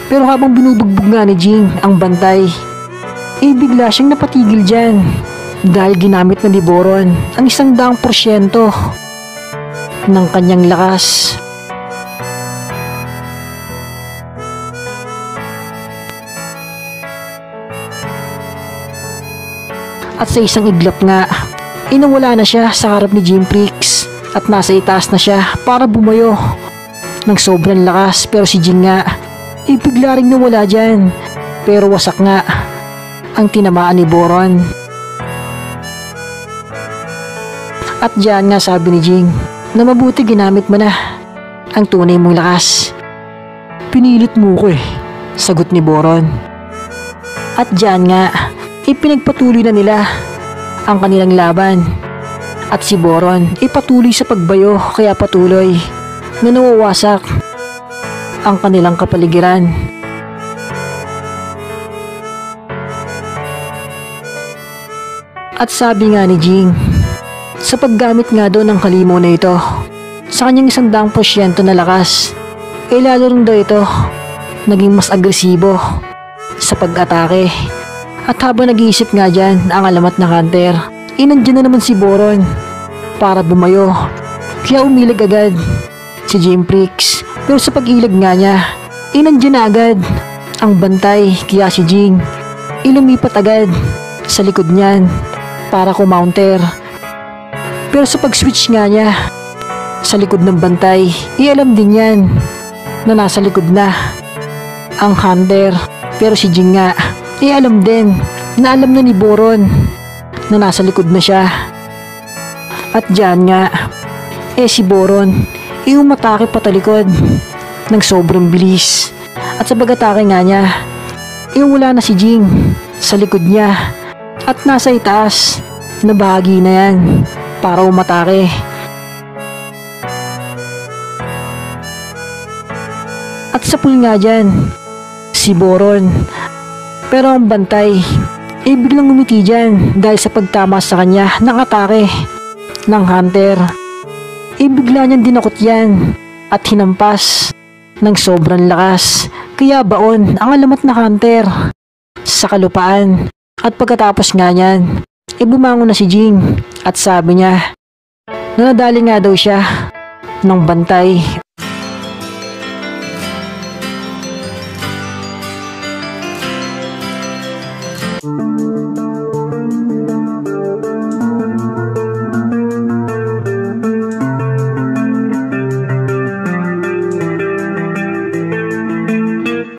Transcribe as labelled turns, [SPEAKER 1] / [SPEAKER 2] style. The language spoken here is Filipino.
[SPEAKER 1] Pero habang binubugbog nga ni Jing ang bantay, bigla siyang napatigil dyan dahil ginamit na ni Boron ang 100% ng kanyang lakas. At sa isang iglap nga, nawala na siya sa harap ni Jimprix at nasa itaas na siya para bumayo ng sobrang lakas. Pero si Jing nga, bigla rin nawala dyan, pero wasak nga ang tinamaan ni Boron. At dyan nga sabi ni Jing na mabuti ginamit mo na ang tunay mong lakas. Pinilit mo ko sagot ni Boron. At dyan nga, pinagpatuloy na nila ang kanilang laban. At si Boron patuloy sa pagbayo, kaya patuloy na nawawasak ang kanilang kapaligiran. At sabi nga ni Jing, sa paggamit nga daw ng halimaw na ito sa kanyang 100% na lakas, lalo rin daw ito naging mas agresibo sa pag-atake. At habang nag-iisip nga dyan ang alamat na Hunter, nandiyan na naman si Boron para bumayo. Kaya umilag agad si Jimprix. Pero sa pag-ilag nga niya, nandiyan na agad ang bantay. Kaya si Jing lumipat agad sa likod niyan para kumounter. Pero sa pag-switch nga niya sa likod ng bantay, alam din yan na nasa likod na ang Hunter. Pero si Jing nga, alam din na alam na ni Boron na nasa likod na siya. At dyan nga, si Boron umatake patalikod ng sobrang bilis. At sa pag-atake nga niya, wala na si Jing sa likod niya at nasa itaas na bahagi na yan para umatake. At sa pool nga dyan si Boron. Pero ang bantay biglang umiti dyan dahil sa pagtama sa kanya ng atake ng Hunter. Bigla niyang dinakot yan at hinampas ng sobrang lakas. Kaya baon ang alamat na Hunter sa kalupaan. At pagkatapos nga niyan, bumangon na si Jing at sabi niya na nadali nga daw siya ng bantay